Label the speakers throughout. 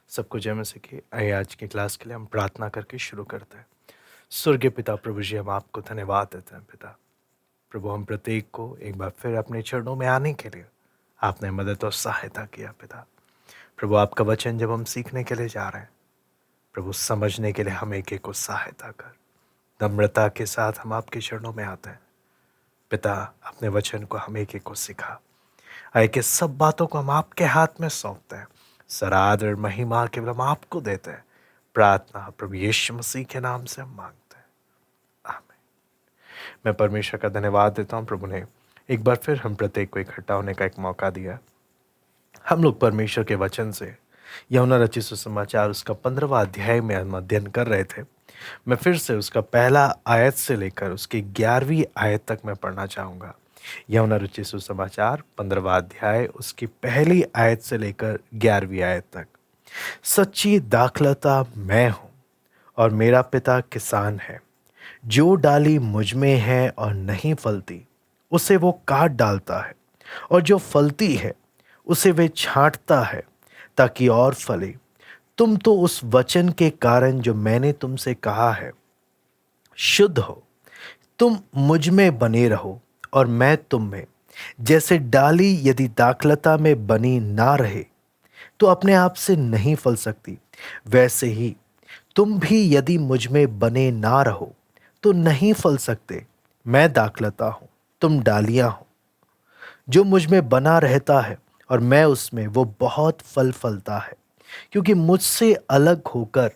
Speaker 1: सबको जय मसीह की। आइए आज की क्लास के लिए हम प्रार्थना करके शुरू करते हैं। स्वर्गीय पिता प्रभु जी, हम आपको धन्यवाद देते हैं पिता। प्रभु, हम प्रत्येक को एक बार फिर अपने चरणों में आने के लिए आपने मदद और सहायता किया पिता। प्रभु, आपका वचन जब हम सीखने के लिए जा रहे हैं, प्रभु समझने के लिए हम एक एक को सहायता कर। नम्रता के साथ हम आपके चरणों में आते हैं पिता। अपने वचन को हम एक एक को सिखा। आए कि सब बातों को हम आपके हाथ में सौंपते हैं। सारा आदर महिमा केवल हम आपको देते हैं। प्रार्थना प्रभु यीशु मसीह के नाम से हम मांगते हैं, आमीन। मैं परमेश्वर का धन्यवाद देता हूँ। प्रभु ने एक बार फिर हम प्रत्येक को इकट्ठा होने का एक मौका दिया। हम लोग परमेश्वर के वचन से यूहन्ना रचित सुसमाचार उसका 15वां अध्याय में हम अध्ययन कर रहे थे। मैं फिर से उसका पहला आयत से लेकर उसकी 11वीं आयत तक मैं पढ़ना चाहूँगा। यूहन्ना रचित सुसमाचार 15वां अध्याय उसकी पहली आयत से लेकर 11वीं आयत तक। सच्ची दाखलता मैं हूँ और मेरा पिता किसान है। जो डाली मुझ में है और नहीं फलती, उसे वो काट डालता है, और जो फलती है उसे वे छांटता है ताकि और फले। तुम तो उस वचन के कारण जो मैंने तुमसे कहा है शुद्ध हो। तुम मुझ में बने रहो और मैं तुम में। जैसे डाली यदि दाखलता में बनी ना रहे तो अपने आप से नहीं फल सकती, वैसे ही तुम भी यदि मुझ में बने ना रहो तो नहीं फल सकते। मैं दाखलता हूँ, तुम डालियां हो। जो मुझ में बना रहता है और मैं उसमें, वो बहुत फल फलता है, क्योंकि मुझसे अलग होकर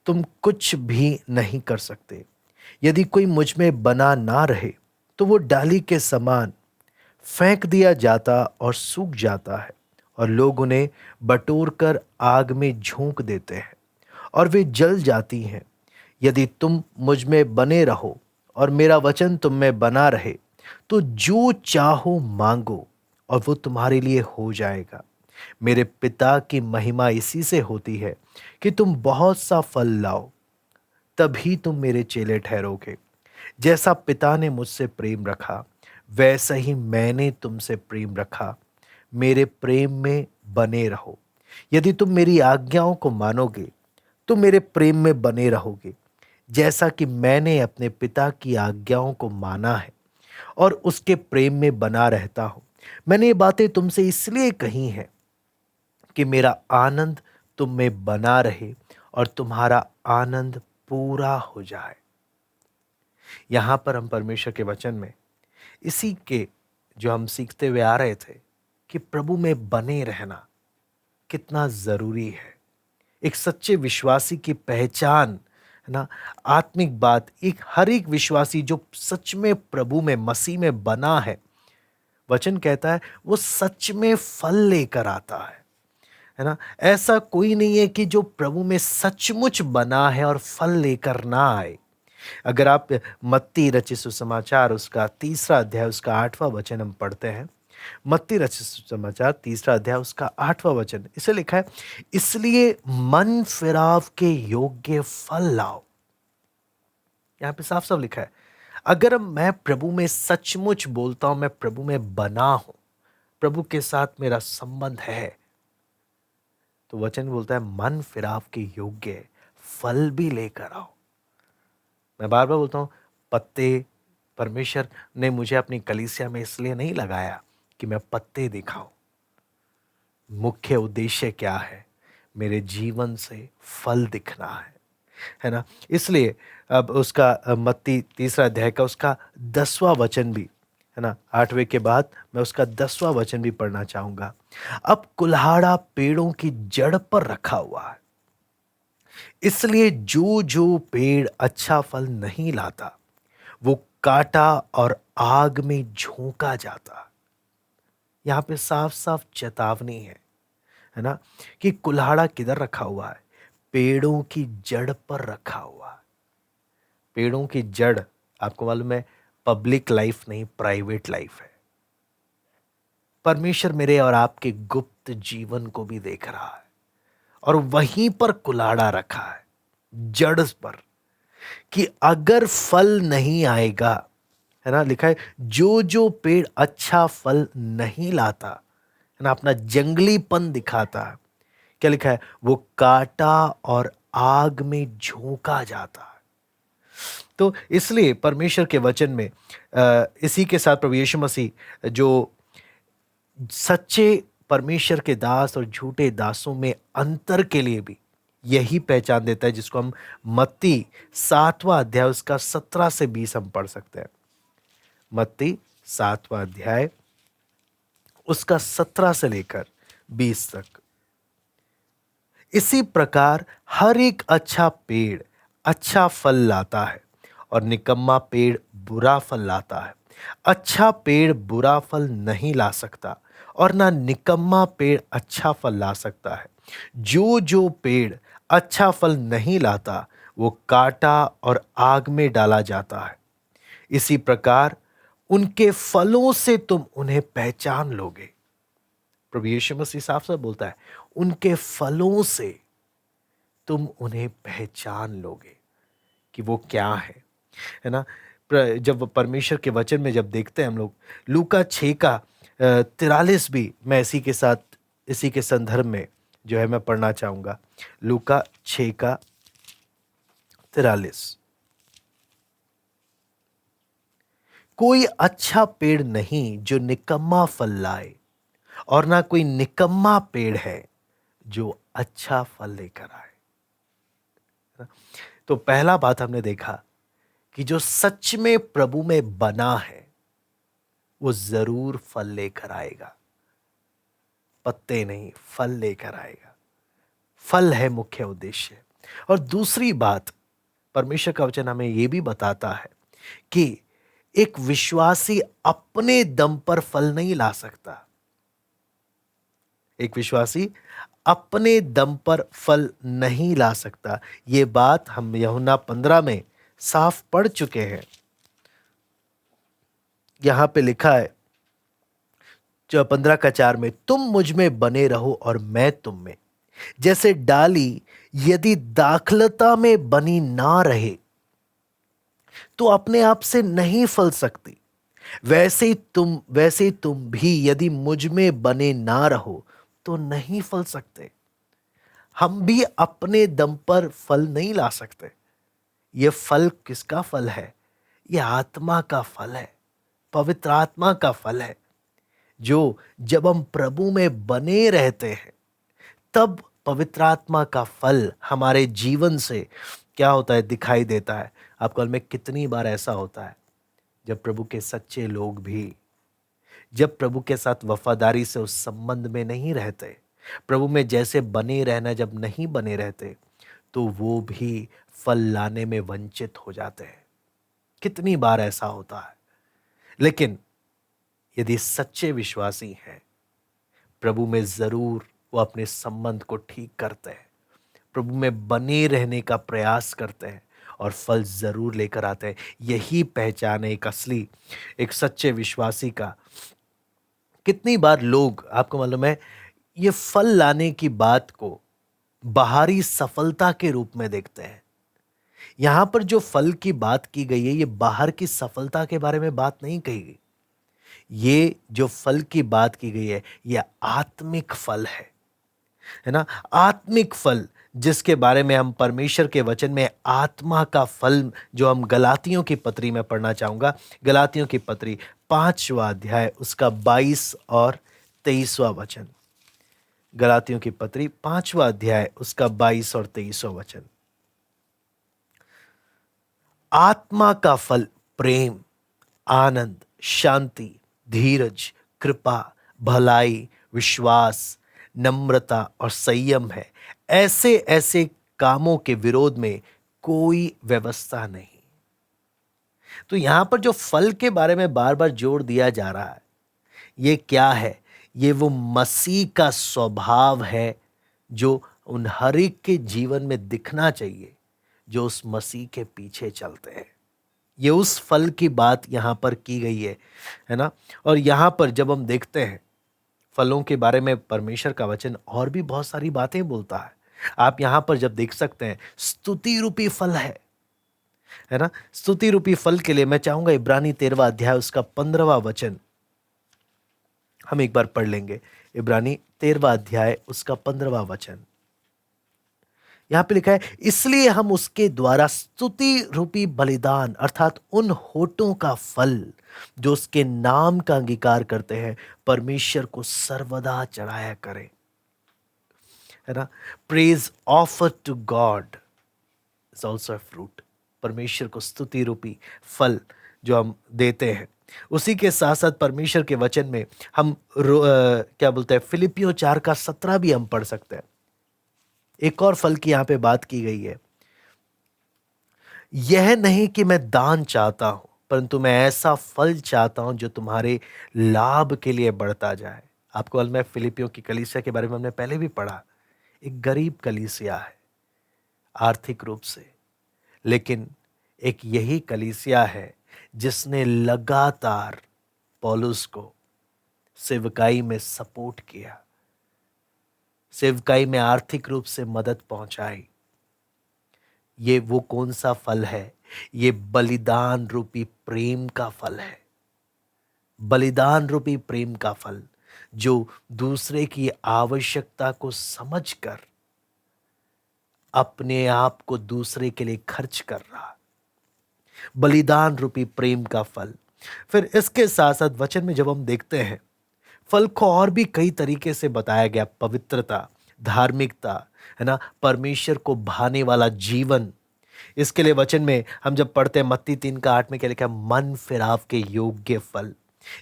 Speaker 1: तुम कुछ भी नहीं कर सकते। यदि कोई मुझ में बना ना रहे तो वो डाली के समान फेंक दिया जाता और सूख जाता है, और लोग उन्हें बटोर कर आग में झोंक देते हैं और वे जल जाती हैं। यदि तुम मुझ में बने रहो और मेरा वचन तुम में बना रहे तो जो चाहो मांगो और वो तुम्हारे लिए हो जाएगा। मेरे पिता की महिमा इसी से होती है कि तुम बहुत सा फल लाओ, तभी तुम मेरे चेले ठहरोगे। जैसा पिता ने मुझसे प्रेम रखा, वैसा ही मैंने तुमसे प्रेम रखा। मेरे प्रेम में बने रहो। यदि तुम मेरी आज्ञाओं को मानोगे तो मेरे प्रेम में बने रहोगे, जैसा कि मैंने अपने पिता की आज्ञाओं को माना है और उसके प्रेम में बना रहता हूं। मैंने ये बातें तुमसे इसलिए कही हैं कि मेरा आनंद तुम में बना रहे और तुम्हारा आनंद पूरा हो जाए। यहां पर हम परमेश्वर के वचन में इसी के जो हम सीखते हुए आ रहे थे कि प्रभु में बने रहना कितना जरूरी है। एक सच्चे विश्वासी की पहचान है ना, आत्मिक बात। एक हर एक विश्वासी जो सच में प्रभु में, मसीह में बना है, वचन कहता है वो सच में फल लेकर आता है ना। ऐसा कोई नहीं है कि जो प्रभु में सचमुच बना है और फल लेकर ना आए। अगर आप मत्ती रचित सुसमाचार उसका 3रा अध्याय उसका 8वां वचन हम पढ़ते हैं। मत्ती रचित सुसमाचार 3रा अध्याय उसका 8वां वचन, इसे लिखा है, इसलिए मन फिराव के योग्य फल लाओ। यहां पे साफ साफ लिखा है, अगर मैं प्रभु में सचमुच बोलता हूं, मैं प्रभु में बना हूं, प्रभु के साथ मेरा संबंध है, तो वचन बोलता है मन फिराव के योग्य फल भी लेकर आओ। मैं बार बार बोलता हूँ, पत्ते परमेश्वर ने मुझे अपनी कलीसिया में इसलिए नहीं लगाया कि मैं पत्ते दिखाऊं। मुख्य उद्देश्य क्या है? मेरे जीवन से फल दिखना है ना। इसलिए अब उसका मत्ती 3रा अध्याय का उसका 10वां वचन भी है ना, 8वें के बाद मैं उसका 10वां वचन भी पढ़ना चाहूंगा। अब कुल्हाड़ा पेड़ों की जड़ पर रखा हुआ है, इसलिए जो जो पेड़ अच्छा फल नहीं लाता वो काटा और आग में झोंका जाता। यहां पे साफ साफ चेतावनी है ना, कि कुल्हाड़ा किधर रखा हुआ है? पेड़ों की जड़ पर रखा हुआ है। पेड़ों की जड़, आपको मालूम है, पब्लिक लाइफ नहीं, प्राइवेट लाइफ है। परमेश्वर मेरे और आपके गुप्त जीवन को भी देख रहा है और वहीं पर कुल्हाड़ा रखा है, जड़ पर, कि अगर फल नहीं आएगा, है ना, लिखा है जो जो पेड़ अच्छा फल नहीं लाता, है ना, अपना जंगलीपन दिखाता है, क्या लिखा है? वो काटा और आग में झोंका जाता है। तो इसलिए परमेश्वर के वचन में इसी के साथ प्रभु यीशु मसीह जो सच्चे परमेश्वर के दास और झूठे दासों में अंतर के लिए भी यही पहचान देता है, जिसको हम मत्ती 7वां अध्याय उसका 17 से 20 हम पढ़ सकते हैं। मत्ती 7वां अध्याय उसका 17 से लेकर 20 तक। इसी प्रकार हर एक अच्छा पेड़ अच्छा फल लाता है और निकम्मा पेड़ बुरा फल लाता है। अच्छा पेड़ बुरा फल नहीं ला सकता और ना निकम्मा पेड़ अच्छा फल ला सकता है। जो जो पेड़ अच्छा फल नहीं लाता वो काटा और आग में डाला जाता है। इसी प्रकार उनके फलों से तुम उन्हें पहचान लोगे। प्रभु यीशु मसीह साफ साफ बोलता है, उनके फलों से तुम उन्हें पहचान लोगे कि वो क्या है ना। जब परमेश्वर के वचन में जब देखते हैं हम लोग, लूका 6 का 43 भी मैं इसी के संदर्भ में जो है मैं पढ़ना चाहूंगा। लूका 6 का 43। कोई अच्छा पेड़ नहीं जो निकम्मा फल लाए और ना कोई निकम्मा पेड़ है जो अच्छा फल लेकर आए। तो पहला बात हमने देखा कि जो सच में प्रभु में बना है वो जरूर फल लेकर आएगा, पत्ते नहीं फल लेकर आएगा। फल है मुख्य उद्देश्य। और दूसरी बात, परमेश्वर का वचन हमें यह भी बताता है कि एक विश्वासी अपने दम पर फल नहीं ला सकता। एक विश्वासी अपने दम पर फल नहीं ला सकता। यह बात हम यूहन्ना 15 में साफ पढ़ चुके हैं। यहां पे लिखा है 15 का 4 में, तुम मुझ में बने रहो और मैं तुम में। जैसे डाली यदि दाखलता में बनी ना रहे तो अपने आप से नहीं फल सकती, वैसे ही तुम भी यदि मुझ में बने ना रहो तो नहीं फल सकते। हम भी अपने दम पर फल नहीं ला सकते। यह फल किसका फल है? यह आत्मा का फल है, पवित्र आत्मा का फल है, जो जब हम प्रभु में बने रहते हैं तब पवित्र आत्मा का फल हमारे जीवन से क्या होता है? दिखाई देता है। आपको में कितनी बार ऐसा होता है जब प्रभु के सच्चे लोग भी जब प्रभु के साथ वफादारी से उस संबंध में नहीं रहते, प्रभु में जैसे बने रहना जब नहीं बने रहते, तो वो भी फल लाने में वंचित हो जाते हैं। कितनी बार ऐसा होता है। लेकिन यदि सच्चे विश्वासी हैं, प्रभु में जरूर वो अपने संबंध को ठीक करते हैं, प्रभु में बने रहने का प्रयास करते हैं और फल जरूर लेकर आते हैं। यही पहचान है एक सच्चे विश्वासी का। कितनी बार लोग, आपको मालूम है, ये फल लाने की बात को बाहरी सफलता के रूप में देखते हैं। यहां पर जो फल की बात की गई है, ये बाहर की सफलता के बारे में बात नहीं कही गई। ये जो फल की बात की गई है, ये आत्मिक फल है ना। आत्मिक फल जिसके बारे में हम परमेश्वर के वचन में आत्मा का फल, जो हम गलातियों की पत्री में पढ़ना चाहूंगा। गलातियों की पत्री 5वां अध्याय उसका 22 और 23वां वचन। गलातियों की पत्री 5वां अध्याय उसका 22 और 23वां वचन। आत्मा का फल प्रेम, आनंद, शांति, धीरज, कृपा, भलाई, विश्वास, नम्रता और संयम है। ऐसे ऐसे कामों के विरोध में कोई व्यवस्था नहीं। तो यहां पर जो फल के बारे में बार बार जोर दिया जा रहा है, ये क्या है? ये वो मसीह का स्वभाव है जो उन हर एक के जीवन में दिखना चाहिए, जो उस मसीह के पीछे चलते हैं। ये उस फल की बात यहां पर की गई है ना। और यहां पर जब हम देखते हैं फलों के बारे में, परमेश्वर का वचन और भी बहुत सारी बातें बोलता है। आप यहां पर जब देख सकते हैं, स्तुति रूपी फल है ना। स्तुति रूपी फल के लिए मैं चाहूंगा इब्रानी 13वां अध्याय उसका 15वां वचन हम एक बार पढ़ लेंगे। इब्रानी 13वां अध्याय उसका 15वां वचन। यहां पे लिखा है, इसलिए हम उसके द्वारा स्तुति रूपी बलिदान अर्थात उन होठों का फल जो उसके नाम का अंगीकार करते हैं परमेश्वर को सर्वदा चढ़ाया करें, है ना। Praise offer to God is also fruit. परमेश्वर को स्तुति रूपी फल जो हम देते हैं, उसी के साथ साथ परमेश्वर के वचन में हम क्या बोलते हैं, फिलिपियों 4:17 भी हम पढ़ सकते हैं। एक और फल की यहां पे बात की गई है, यह नहीं कि मैं दान चाहता हूं परंतु मैं ऐसा फल चाहता हूं जो तुम्हारे लाभ के लिए बढ़ता जाए। आपको मालूम है फिलिपियों की कलीसिया के बारे में हमने पहले भी पढ़ा, एक गरीब कलीसिया है आर्थिक रूप से, लेकिन एक यही कलीसिया है जिसने लगातार पौलुस को सेवकाई में सपोर्ट किया, सेवकाई में आर्थिक रूप से मदद पहुंचाई। ये वो कौन सा फल है? ये बलिदान रूपी प्रेम का फल है। बलिदान रूपी प्रेम का फल जो दूसरे की आवश्यकता को समझकर अपने आप को दूसरे के लिए खर्च कर रहा, बलिदान रूपी प्रेम का फल। फिर इसके साथ साथ वचन में जब हम देखते हैं फल को और भी कई तरीके से बताया गया, पवित्रता, धार्मिकता, है ना, परमेश्वर को भाने वाला जीवन। इसके लिए वचन में हम जब पढ़ते हैं मत्ती 3:8 में क्या लिखा है, मन फिराव के योग्य फल।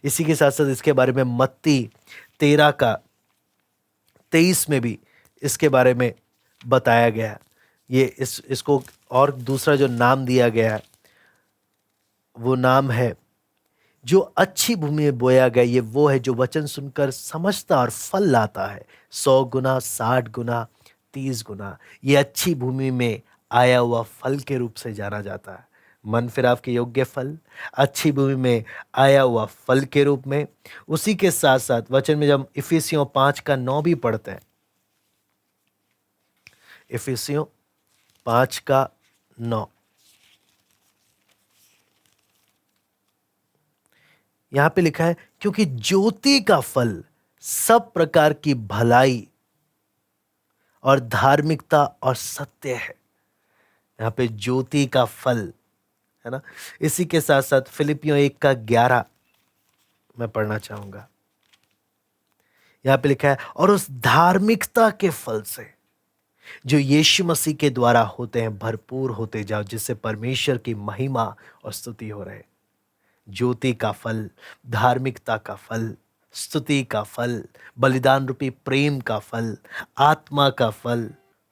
Speaker 1: इसी के साथ साथ इसके बारे में मत्ती 13:23 में भी इसके बारे में बताया गया। ये इसको और दूसरा जो नाम दिया गया है वो नाम है, जो अच्छी भूमि में बोया गया, ये वो है जो वचन सुनकर समझता और फल लाता है 100 गुना, 60 गुना, 30 गुना। ये अच्छी भूमि में आया हुआ फल के रूप से जाना जाता है। मन फिराव के योग्य फल, अच्छी भूमि में आया हुआ फल के रूप में। उसी के साथ साथ वचन में जब इफिसियों 5:9 भी पढ़ते हैं, इफिसियों 5:9 यहां पे लिखा है, क्योंकि ज्योति का फल सब प्रकार की भलाई और धार्मिकता और सत्य है। यहां पे ज्योति का फल, है ना। इसी के साथ साथ फिलिपियों 1:11 मैं पढ़ना चाहूंगा। यहां पे लिखा है, और उस धार्मिकता के फल से जो यीशु मसीह के द्वारा होते हैं भरपूर होते जाओ, जिससे परमेश्वर की महिमा और स्तुति हो रहे। ज्योति का फल, धार्मिकता का फल, स्तुति का फल, बलिदान रूपी प्रेम का फल, आत्मा का फल।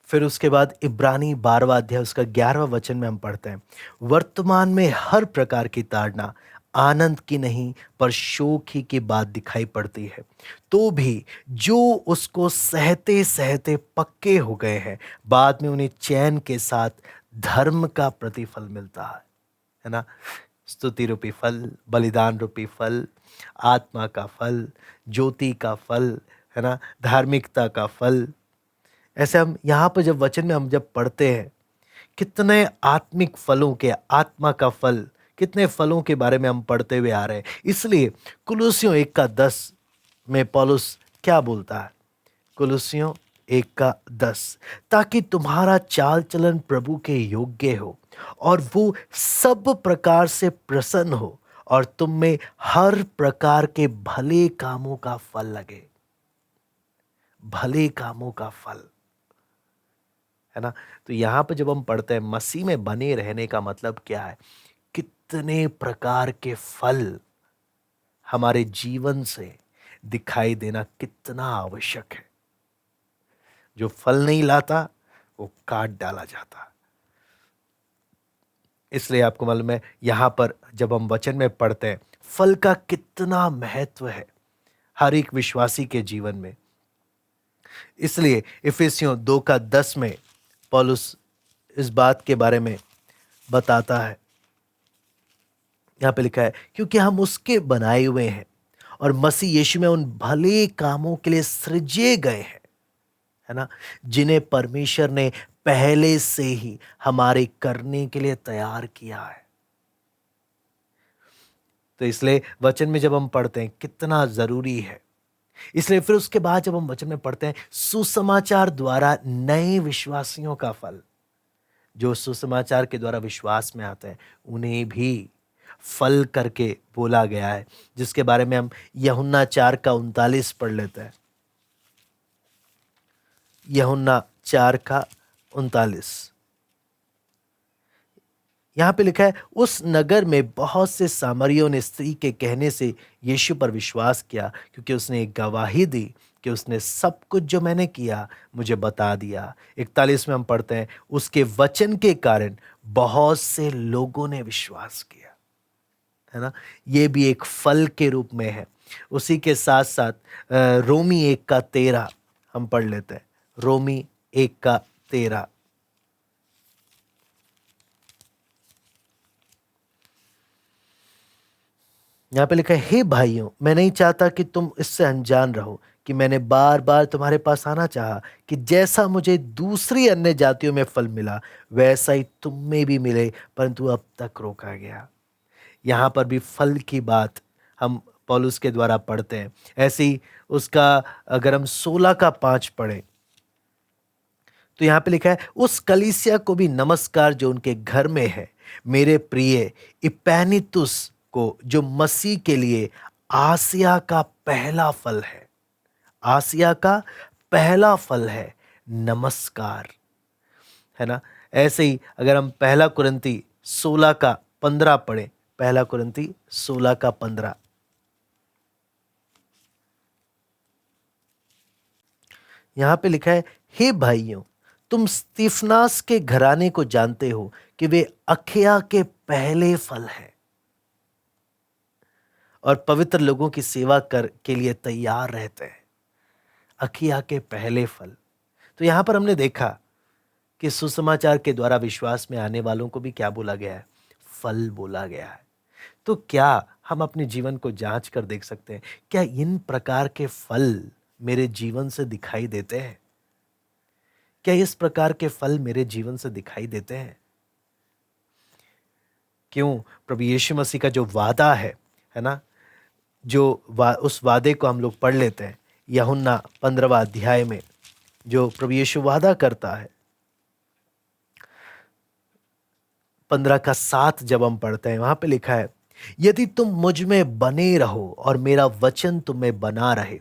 Speaker 1: फिर उसके बाद इब्रानी 12 अध्याय उसका 11वां वचन में हम पढ़ते हैं, वर्तमान में हर प्रकार की ताड़ना आनंद की नहीं पर शोक ही की बात दिखाई पड़ती है, तो भी जो उसको सहते सहते पक्के हो गए हैं बाद में उन्हें चैन के साथ धर्म का प्रतिफल मिलता है ना। स्तुति रूपी फल, बलिदान रूपी फल, आत्मा का फल, ज्योति का फल, है ना, धार्मिकता का फल। ऐसे हम यहाँ पर जब वचन में हम जब पढ़ते हैं कितने आत्मिक फलों के, आत्मा का फल, कितने फलों के बारे में हम पढ़ते हुए आ रहे हैं। इसलिए कुलुस्सियों 1:10 में पौलुस क्या बोलता है, कुलुस्सियों 1:10, ताकि तुम्हारा चाल चलन प्रभु के योग्य हो और वो सब प्रकार से प्रसन्न हो और तुम में हर प्रकार के भले कामों का फल लगे। भले कामों का फल, है ना। तो यहां पर जब हम पढ़ते हैं मसीह में बने रहने का मतलब क्या है, कितने प्रकार के फल हमारे जीवन से दिखाई देना कितना आवश्यक है। जो फल नहीं लाता वो काट डाला जाता। इसलिए आपको मालूम है यहां पर जब हम वचन में पढ़ते हैं फल का कितना महत्व है हर एक विश्वासी के जीवन में। इसलिए इफिसियों 2:10 में पौलुस इस बात के बारे में बताता है। यहां पे लिखा है, क्योंकि हम उसके बनाए हुए हैं और मसीह यीशु में उन भले कामों के लिए सृजे गए हैं, है ना, जिन्हें परमेश्वर ने पहले से ही हमारे करने के लिए तैयार किया है। तो इसलिए वचन में जब हम पढ़ते हैं कितना जरूरी है इसलिए फिर उसके बाद जब हम वचन में पढ़ते हैं, सुसमाचार द्वारा नए विश्वासियों का फल, जो सुसमाचार के द्वारा विश्वास में आते हैं उन्हें भी फल करके बोला गया है, जिसके बारे में हम यूहन्ना 4:39 पढ़ लेते हैं। यूहन्ना 4:39 यहां पे लिखा है, उस नगर में बहुत से सामरियों ने स्त्री के कहने से यीशु पर विश्वास किया, क्योंकि उसने एक गवाही दी कि उसने सब कुछ जो मैंने किया मुझे बता दिया। 41 में हम पढ़ते हैं, उसके वचन के कारण बहुत से लोगों ने विश्वास किया, है ना। ये भी एक फल के रूप में है। उसी के साथ साथ रोमी 1:13 हम पढ़ लेते हैं। रोमी 1:13 यहाँ पे लिखा है, हे भाइयों, मैं नहीं चाहता कि तुम इससे अनजान रहो कि मैंने बार बार तुम्हारे पास आना चाहा कि जैसा मुझे दूसरी अन्य जातियों में फल मिला वैसा ही तुम में भी मिले, परंतु अब तक रोका गया। यहाँ पर भी फल की बात हम पौलुस के द्वारा पढ़ते हैं। ऐसे ही उसका अगर हम 16:5 पढ़ें तो यहाँ पे लिखा है, उस कलीसिया को भी नमस्कार जो उनके घर में है। मेरे प्रिय इपैनितुस को, जो मसीह के लिए आसिया का पहला फल है, आसिया का पहला फल है, नमस्कार, है ना। ऐसे ही अगर हम 1 कुरिन्ती 16:15 पढ़ें, 1 कुरिन्ती 16:15 यहां पे लिखा है, हे भाइयों, तुम स्तिफनास के घराने को जानते हो कि वे अखया के पहले फल हैं और पवित्र लोगों की सेवा कर के लिए तैयार रहते हैं। अखया के पहले फल। तो यहां पर हमने देखा कि सुसमाचार के द्वारा विश्वास में आने वालों को भी क्या बोला गया है? फल बोला गया है। तो क्या हम अपने जीवन को जांच कर देख सकते हैं, क्या इन प्रकार के फल मेरे जीवन से दिखाई देते हैं? क्या इस प्रकार के फल मेरे जीवन से दिखाई देते हैं? क्यों? प्रभु यीशु मसीह का जो वादा है ना, उस वादे को हम लोग पढ़ लेते हैं। यूहन्ना 15वां अध्याय में जो प्रभु यीशु वादा करता है, 15:7 जब हम पढ़ते हैं, वहां पे लिखा है, यदि तुम मुझ में बने रहो और मेरा वचन तुम में बना रहे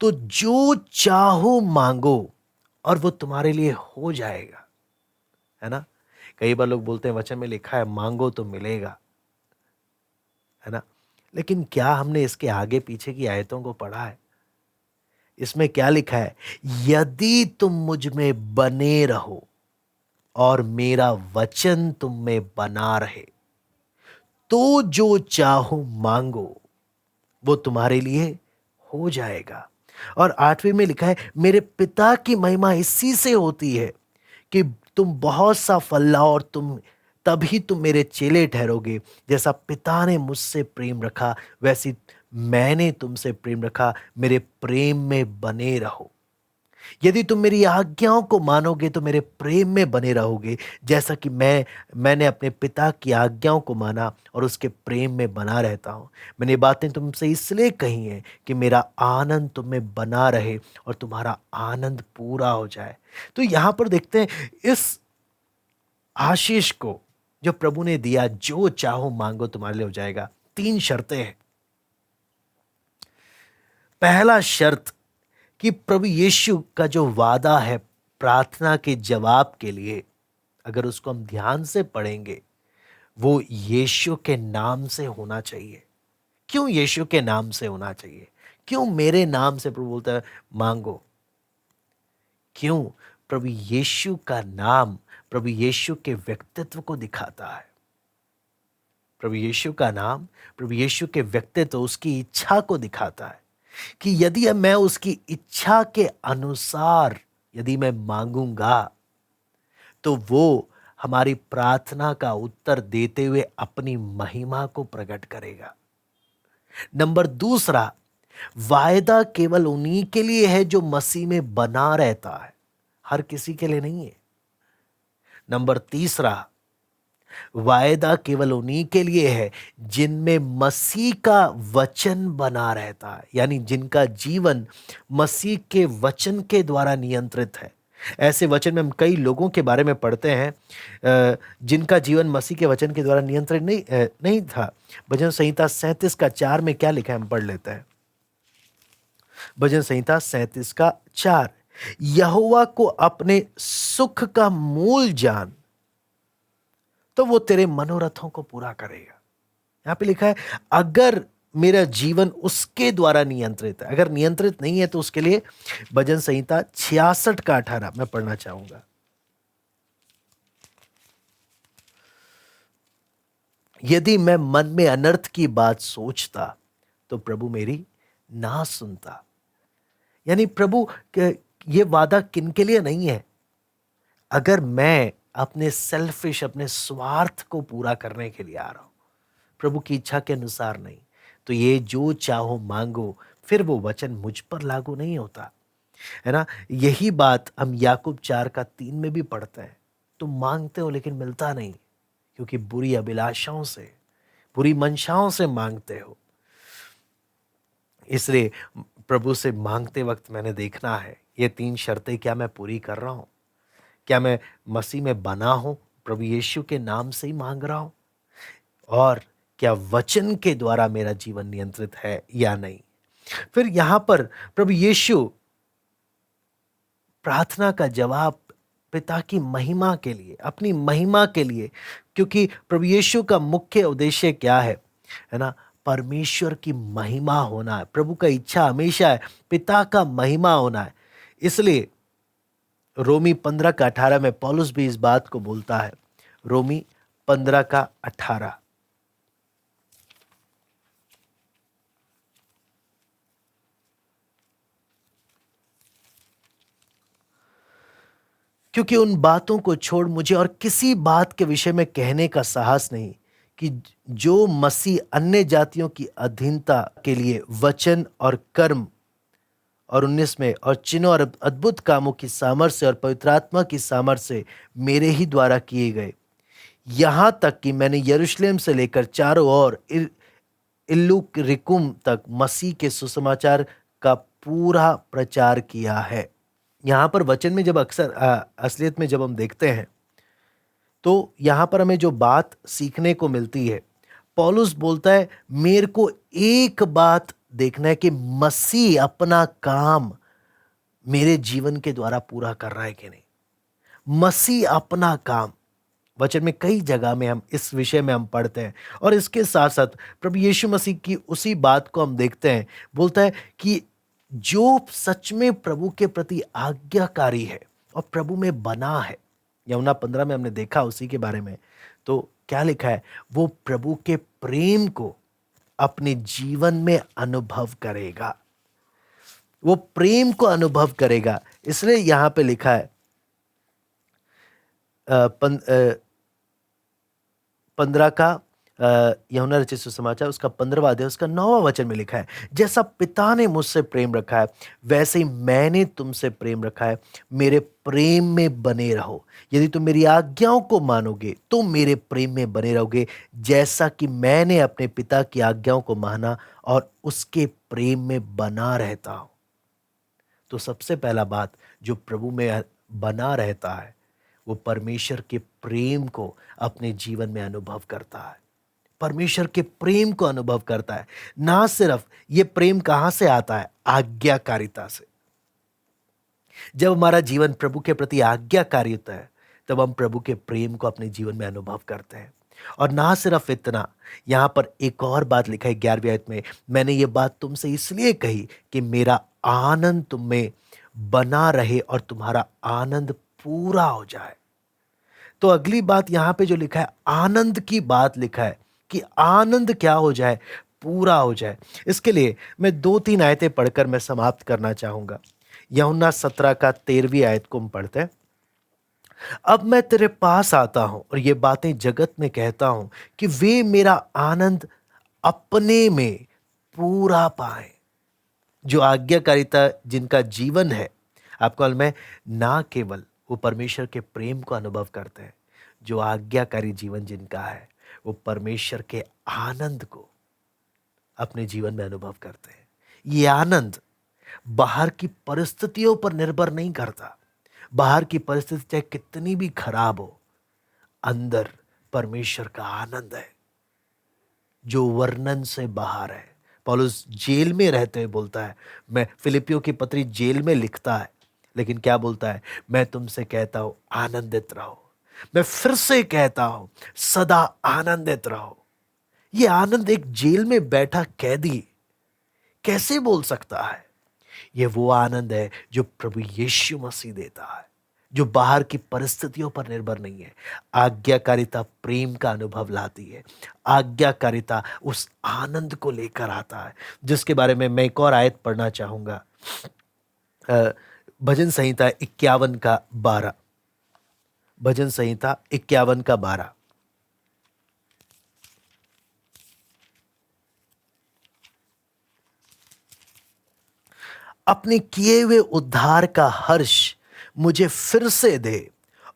Speaker 1: तो जो चाहो मांगो और वो तुम्हारे लिए हो जाएगा, है ना। कई बार लोग बोलते हैं वचन में लिखा है मांगो तो मिलेगा, है ना। लेकिन क्या हमने इसके आगे पीछे की आयतों को पढ़ा है? इसमें क्या लिखा है? यदि तुम मुझ में बने रहो और मेरा वचन तुम में बना रहे तो जो चाहो मांगो वो तुम्हारे लिए हो जाएगा। और 8वें में लिखा है, मेरे पिता की महिमा इसी से होती है कि तुम बहुत सा फल लाओ और तभी तुम मेरे चेले ठहरोगे। जैसा पिता ने मुझसे प्रेम रखा वैसी मैंने तुमसे प्रेम रखा, मेरे प्रेम में बने रहो। यदि तुम मेरी आज्ञाओं को मानोगे तो मेरे प्रेम में बने रहोगे, जैसा कि मैंने अपने पिता की आज्ञाओं को माना और उसके प्रेम में बना रहता हूं। मैंने ये बातें तुमसे इसलिए कही हैं कि मेरा आनंद तुम में बना रहे और तुम्हारा आनंद पूरा हो जाए। तो यहां पर देखते हैं इस आशीष को जो प्रभु ने दिया, जो चाहो मांगो तुम्हारे लिए हो जाएगा। 3 शर्तें हैं। पहला शर्त कि प्रभु यीशु का जो वादा है प्रार्थना के जवाब के लिए, अगर उसको हम ध्यान से पढ़ेंगे, वो यीशु के नाम से होना चाहिए। क्यों यीशु के नाम से होना चाहिए? क्यों मेरे नाम से प्रभु बोलता है मांगो? क्यों? प्रभु यीशु का नाम प्रभु यीशु के व्यक्तित्व को दिखाता है। प्रभु यीशु का नाम प्रभु यीशु के व्यक्तित्व, उसकी इच्छा को दिखाता है कि यदि मैं उसकी इच्छा के अनुसार यदि मैं मांगूंगा तो वो हमारी प्रार्थना का उत्तर देते हुए अपनी महिमा को प्रकट करेगा। नंबर दूसरा, वायदा केवल उन्हीं के लिए है जो मसीह में बना रहता है, हर किसी के लिए नहीं है। नंबर तीसरा, वायदा केवल उन्हीं के लिए है जिनमें मसीह का वचन बना रहता है, यानी जिनका जीवन मसीह के वचन के द्वारा नियंत्रित है। ऐसे वचन में हम कई लोगों के बारे में पढ़ते हैं जिनका जीवन मसीह के वचन के द्वारा नियंत्रित नहीं था। भजन संहिता 37 का 4 में क्या लिखा है, हम पढ़ लेते हैं। भजन संहिता 37 का 4, यहोवा को अपने सुख का मूल जान, तो वो तेरे मनोरथों को पूरा करेगा। यहां पे लिखा है अगर मेरा जीवन उसके द्वारा नियंत्रित है, अगर नियंत्रित नहीं है तो उसके लिए भजन संहिता 66 का 18 मैं पढ़ना चाहूंगा। यदि मैं मन में अनर्थ की बात सोचता तो प्रभु मेरी ना सुनता। यानी प्रभु ये वादा किन के लिए नहीं है? अगर मैं अपने सेल्फिश, अपने स्वार्थ को पूरा करने के लिए आ रहा हूं, प्रभु की इच्छा के अनुसार नहीं, तो ये जो चाहो मांगो, फिर वो वचन मुझ पर लागू नहीं होता, है ना। यही बात हम याकूब 4 का 3 में भी पढ़ते हैं। तुम मांगते हो लेकिन मिलता नहीं, क्योंकि बुरी अभिलाषाओं से, बुरी मंशाओं से मांगते हो। इसलिए प्रभु से मांगते वक्त मैंने देखना है ये 3 शर्तें क्या मैं पूरी कर रहा हूं? क्या मैं मसीह में बना हूं, प्रभु यीशु के नाम से ही मांग रहा हूं, और क्या वचन के द्वारा मेरा जीवन नियंत्रित है या नहीं। फिर यहां पर प्रभु यीशु प्रार्थना का जवाब पिता की महिमा के लिए, अपनी महिमा के लिए, क्योंकि प्रभु यीशु का मुख्य उद्देश्य क्या है ना, परमेश्वर की महिमा होना है। प्रभु का इच्छा हमेशा है पिता का महिमा होना है। इसलिए रोमी 15 का 18 में पौलुस भी इस बात को बोलता है। रोमी 15 का 18, क्योंकि उन बातों को छोड़ मुझे और किसी बात के विषय में कहने का साहस नहीं कि जो मसीह अन्य जातियों की अधीनता के लिए वचन और कर्म, और 19 में, और चिन्हों और अद्भुत कामों की सामर्थ्य और पवित्र आत्मा की सामर्थ्य से मेरे ही द्वारा किए गए, यहां तक कि मैंने यरूशलेम से लेकर चारों ओर इल्लुरिकुम तक मसीह के सुसमाचार का पूरा प्रचार किया है। यहां पर वचन में जब अक्सर असलियत में जब हम देखते हैं तो यहां पर हमें जो बात सीखने को मिलती है, पौलुस बोलता है मेरे को एक बात देखना है कि मसीह अपना काम मेरे जीवन के द्वारा पूरा कर रहा है कि नहीं। मसीह अपना काम, वचन में कई जगह में हम इस विषय में हम पढ़ते हैं। और इसके साथ साथ प्रभु यीशु मसीह की उसी बात को हम देखते हैं, बोलता है कि जो सच में प्रभु के प्रति आज्ञाकारी है और प्रभु में बना है, यूहन्ना 15 में हमने देखा उसी के बारे में, तो क्या लिखा है, वो प्रभु के प्रेम को अपने जीवन में अनुभव करेगा, वो प्रेम को अनुभव करेगा। इसलिए यहां पे लिखा है 15 का यूहन्ना रचित सुसमाचार उसका 15वां अध्याय उसका 9वां वचन में लिखा है, जैसा पिता ने मुझसे प्रेम रखा है वैसे ही मैंने तुमसे प्रेम रखा है, मेरे प्रेम में बने रहो। यदि तुम मेरी आज्ञाओं को मानोगे तो मेरे प्रेम में बने रहोगे, जैसा कि मैंने अपने पिता की आज्ञाओं को माना और उसके प्रेम में बना रहता हूं। तो सबसे पहला बात, जो प्रभु में बना रहता है वो परमेश्वर के प्रेम को अपने जीवन में अनुभव करता है, परमेश्वर के प्रेम को अनुभव करता है। ना सिर्फ ये प्रेम कहां से आता है, आज्ञाकारिता से। जब हमारा जीवन प्रभु के प्रति आज्ञाकारी होता है तब हम प्रभु के प्रेम को अपने जीवन में अनुभव करते हैं। और ना सिर्फ इतना, यहां पर एक और बात लिखा है 11वीं आयत में, मैंने ये बात तुमसे इसलिए कही कि मेरा आनंद तुम में बना रहे और तुम्हारा आनंद पूरा हो जाए। तो अगली बात यहां पे जो लिखा है, आनंद की बात लिखा है कि आनंद क्या हो जाए, पूरा हो जाए। इसके लिए मैं 2-3 आयतें पढ़कर मैं समाप्त करना चाहूंगा। यूहन्ना 17 का 13वीं आयत को हम पढ़ते हैं। अब मैं तेरे पास आता हूं और ये बातें जगत में कहता हूं कि वे मेरा आनंद अपने में पूरा पाए। जो आज्ञाकारिता जिनका जीवन है, आपको मालूम है, ना केवल वो परमेश्वर के प्रेम को अनुभव करते हैं, जो आज्ञाकारी जीवन जिनका है वो परमेश्वर के आनंद को अपने जीवन में अनुभव करते हैं। ये आनंद बाहर की परिस्थितियों पर निर्भर नहीं करता। बाहर की परिस्थिति चाहे कितनी भी खराब हो, अंदर परमेश्वर का आनंद है जो वर्णन से बाहर है। पौलुस जेल में रहते हुए बोलता है, मैं फिलिपियों की पत्री जेल में लिखता है, लेकिन क्या बोलता है, मैं तुमसे कहता हूं आनंदित रहो। मैं फिर से कहता हूं सदा आनंदित रहो। ये आनंद एक जेल में बैठा कैदी कैसे बोल सकता है? ये वो आनंद है जो प्रभु यीशु मसीह देता है, जो बाहर की परिस्थितियों पर निर्भर नहीं है। आज्ञाकारिता प्रेम का अनुभव लाती है। आज्ञाकारिता उस आनंद को लेकर आता है जिसके बारे में मैं एक और आयत पढ़ना चाहूंगा। भजन संहिता 51 का 12। भजन संहिता 51 का 12। अपने किए हुए उद्धार का हर्ष मुझे फिर से दे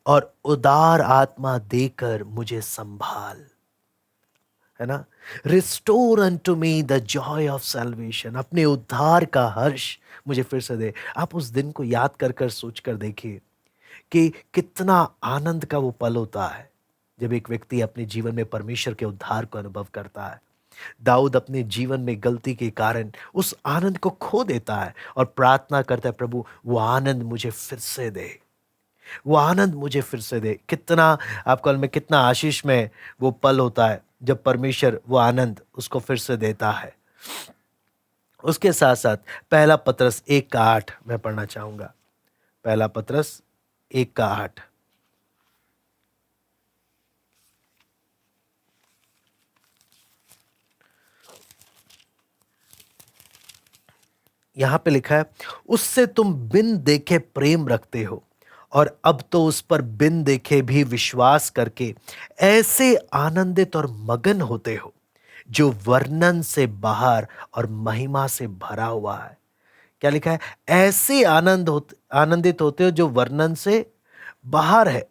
Speaker 1: और उदार आत्मा देकर मुझे संभाल, है ना। Restore unto me the Joy of salvation. अपने उद्धार का हर्ष मुझे फिर से दे। आप उस दिन को याद कर कर सोच कर देखिए कि कितना आनंद का वो पल होता है जब एक व्यक्ति अपने जीवन में परमेश्वर के उद्धार को अनुभव करता है। दाऊद अपने जीवन में गलती के कारण उस आनंद को खो देता है और प्रार्थना करता है, प्रभु वो आनंद मुझे फिर से दे, वो आनंद मुझे फिर से दे। कितना आपको में कितना आशीष में वो पल होता है जब परमेश्वर वो आनंद उसको फिर से देता है। उसके साथ साथ पहला पतरस 1 का 8 मैं पढ़ना चाहूंगा। पहला पतरस 1 का 8। यहां पे लिखा है, उससे तुम बिन देखे प्रेम रखते हो और अब तो उस पर बिन देखे भी विश्वास करके ऐसे आनंदित और मगन होते हो जो वर्णन से बाहर और महिमा से भरा हुआ है। क्या लिखा है? ऐसे आनंदित होते हो जो वर्णन से बाहर है।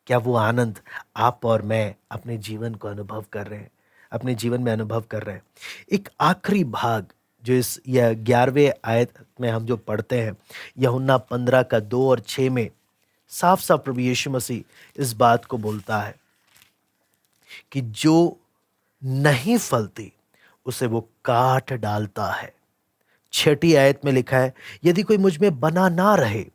Speaker 1: क्या वो आनंद आप और मैं अपने जीवन को अनुभव कर रहे हैं, अपने जीवन में अनुभव कर रहे हैं? एक आखिरी भाग जो इस यह 11वें आयत में हम जो पढ़ते हैं, यूहन्ना 15 का 2 और 6 में साफ साफ प्रभु यीशु मसीह इस बात को बोलता है कि जो नहीं फलती उसे वो काट डालता है। 6ठी आयत में लिखा है, यदि कोई मुझ में बना ना रहे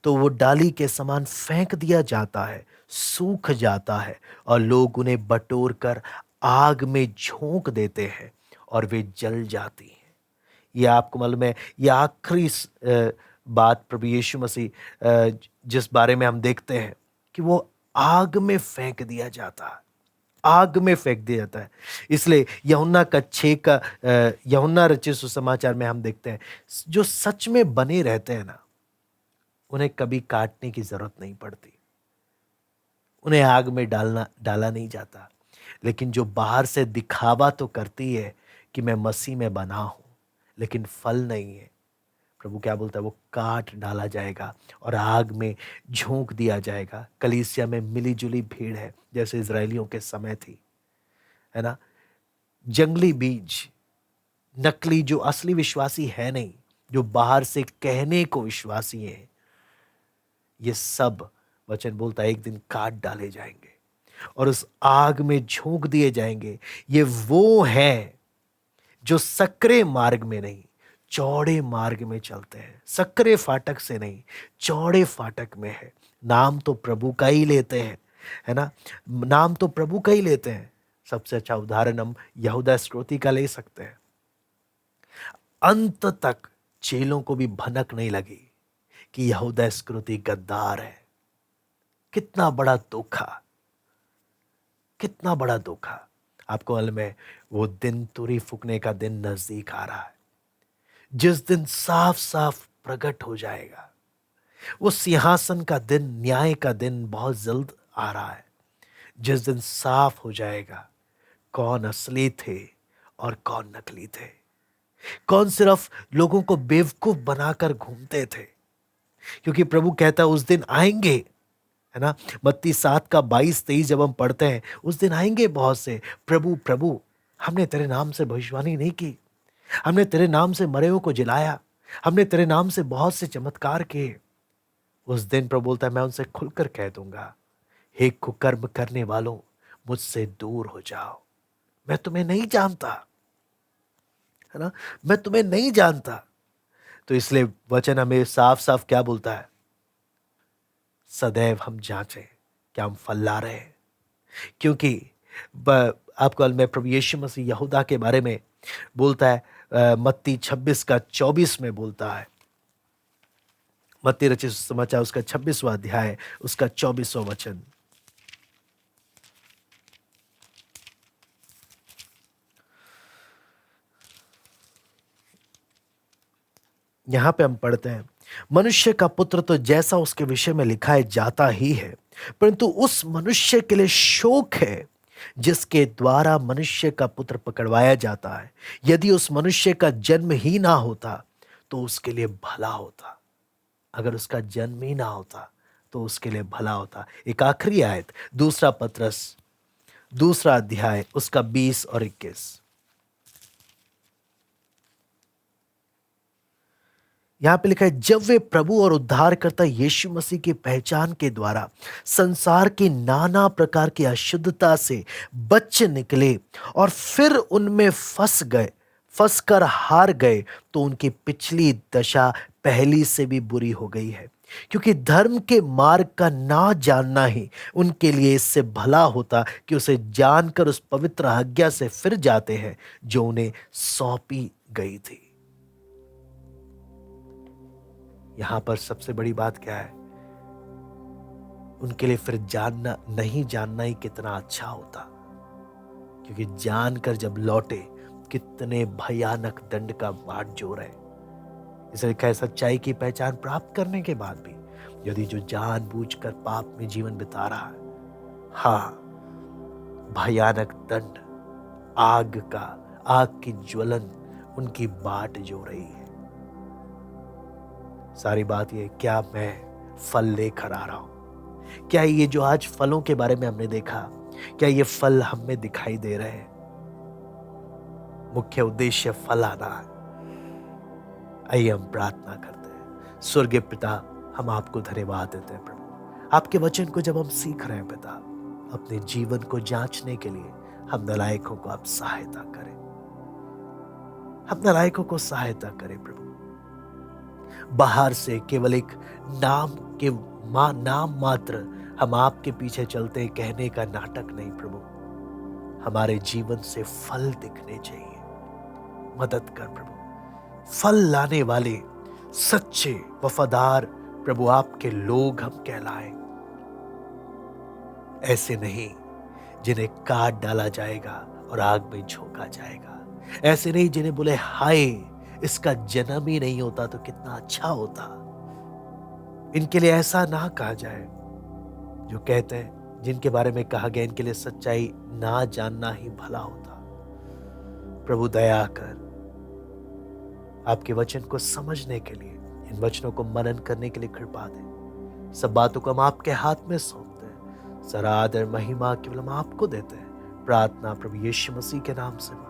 Speaker 1: तो वो डाली के समान फेंक दिया जाता है, सूख जाता है और लोग उन्हें बटोर कर आग में झोंक देते हैं और वे जल जाती हैं। ये आपको मालूम है, ये आखिरी बात प्रभु यीशु मसीह जिस बारे में हम देखते हैं कि वो आग में फेंक दिया जाता है, आग में फेंक दिया जाता है। इसलिए यूहन्ना रचित सुसमाचार में हम देखते हैं जो सच में बने रहते हैं ना, उन्हें कभी काटने की जरूरत नहीं पड़ती, उन्हें आग में डाला नहीं जाता। लेकिन जो बाहर से दिखावा तो करती है कि मैं मसीह में बना हूं, लेकिन फल नहीं है, प्रभु क्या बोलता है, वो काट डाला जाएगा और आग में झोंक दिया जाएगा। कलीसिया में मिली जुली भीड़ है जैसे इजरायलियों के समय थी, है ना। जंगली बीज, नकली, जो असली विश्वासी है नहीं, जो बाहर से कहने को विश्वासी है, ये सब वचन बोलता है एक दिन काट डाले जाएंगे और उस आग में झोंक दिए जाएंगे। ये वो है जो सकरे मार्ग में नहीं, चौड़े मार्ग में चलते हैं। सकरे फाटक से नहीं, चौड़े फाटक में है। नाम तो प्रभु का ही लेते हैं, है ना, नाम तो प्रभु का ही लेते हैं। सबसे अच्छा उदाहरण हम यहूदा इस्करियोती का ले सकते हैं। अंत तक चेलों को भी भनक नहीं लगी कि यहूदा इस्करियोती गद्दार है। कितना बड़ा धोखा, कितना बड़ा धोखा। आपको मालूम है, वो दिन तुरी फूकने का दिन नजदीक आ रहा है, जिस दिन साफ साफ प्रकट हो जाएगा। वो सिंहासन का दिन, न्याय का दिन बहुत जल्द आ रहा है, जिस दिन साफ हो जाएगा कौन असली थे और कौन नकली थे, कौन सिर्फ लोगों को बेवकूफ बनाकर घूमते थे। क्योंकि प्रभु कहता है उस दिन आएंगे है ना। मत्ती 7 का 22-23 जब हम पढ़ते हैं, उस दिन आएंगे बहुत से, प्रभु प्रभु हमने तेरे नाम से भविष्यवाणी नहीं की, हमने तेरे नाम से मरे हुए को जिलाया, हमने तेरे नाम से बहुत से चमत्कार किए। उस दिन प्रभु बोलता है, मैं उनसे खुलकर कह दूंगा, हे कुकर्म करने वालों, मुझसे दूर हो जाओ, मैं तुम्हें नहीं जानता, है ना, मैं तुम्हें नहीं जानता। तो इसलिए वचन हमें साफ साफ क्या बोलता है, सदैव हम जांचें क्या हम फल ला रहे हैं। क्योंकि आपको मैं प्रभु यीशु मसीह यहूदा के बारे में बोलता है, मत्ती 26 का 24 में बोलता है, मत्ती रचित समाचार उसका 26वां अध्याय उसका 24वां वचन। यहां पे हम पढ़ते हैं, मनुष्य का पुत्र तो जैसा उसके विषय में लिखा है जाता ही है, परंतु उस मनुष्य के लिए शोक है जिसके द्वारा मनुष्य का पुत्र पकड़वाया जाता है। यदि उस मनुष्य का जन्म ही ना होता तो उसके लिए भला होता। अगर उसका जन्म ही ना होता तो उसके लिए भला होता। एक आखिरी आयत, दूसरा पत्रस 2 अध्याय उसका 20 और 21। यहां पे लिखा है, जब वे प्रभु और उद्धारकर्ता यीशु मसीह की पहचान के द्वारा संसार की नाना प्रकार की अशुद्धता से बच निकले और फिर उनमें फंस कर हार गए, तो उनकी पिछली दशा पहली से भी बुरी हो गई है। क्योंकि धर्म के मार्ग का ना जानना ही उनके लिए इससे भला होता कि उसे जानकर उस पवित्र आज्ञा से फिर जाते हैं जो उन्हें सौंपी गई थी। यहां पर सबसे बड़ी बात क्या है, उनके लिए फिर जानना नहीं जानना ही कितना अच्छा होता, क्योंकि जानकर जब लौटे कितने भयानक दंड का बाट जोर है। इसे लिखा है, सच्चाई की पहचान प्राप्त करने के बाद भी यदि जो जानबूझकर पाप में जीवन बिता रहा है, हाँ, भयानक दंड, आग की ज्वलन उनकी बाट जो रही है। सारी बात ये, क्या मैं फल लेकर आ रहा हूं? क्या ये जो आज फलों के बारे में हमने देखा, क्या ये फल हम में दिखाई दे रहे हैं? मुख्य उद्देश्य फल आना है। आइए हम प्रार्थना करते हैं। स्वर्गीय पिता, हम आपको धन्यवाद देते हैं प्रभु, आपके वचन को जब हम सीख रहे हैं पिता, अपने जीवन को जांचने के लिए हम नालायकों को आप सहायता करें, हम नालायकों को सहायता करें प्रभु। बाहर से केवल एक नाम मात्र हम आपके पीछे चलते कहने का नाटक नहीं प्रभु, हमारे जीवन से फल दिखने चाहिए। मदद कर प्रभु, फल लाने वाले सच्चे वफादार प्रभु आपके लोग हम कहलाएं, ऐसे नहीं जिन्हें काट डाला जाएगा और आग में झोंका जाएगा, ऐसे नहीं जिन्हें बोले हाय इसका जन्म ही नहीं होता तो कितना अच्छा होता। इनके लिए ऐसा ना कहा जाए जो कहते हैं, जिनके बारे में कहा गया इनके लिए सच्चाई ना जानना ही भला होता। प्रभु दया कर, आपके वचन को समझने के लिए, इन वचनों को मनन करने के लिए कृपा दे। सब बातों को हम आपके हाथ में सौंपते हैं, सारा आदर महिमा केवल हम आपको देते हैं। प्रार्थना प्रभु यीशु मसीह के नाम से।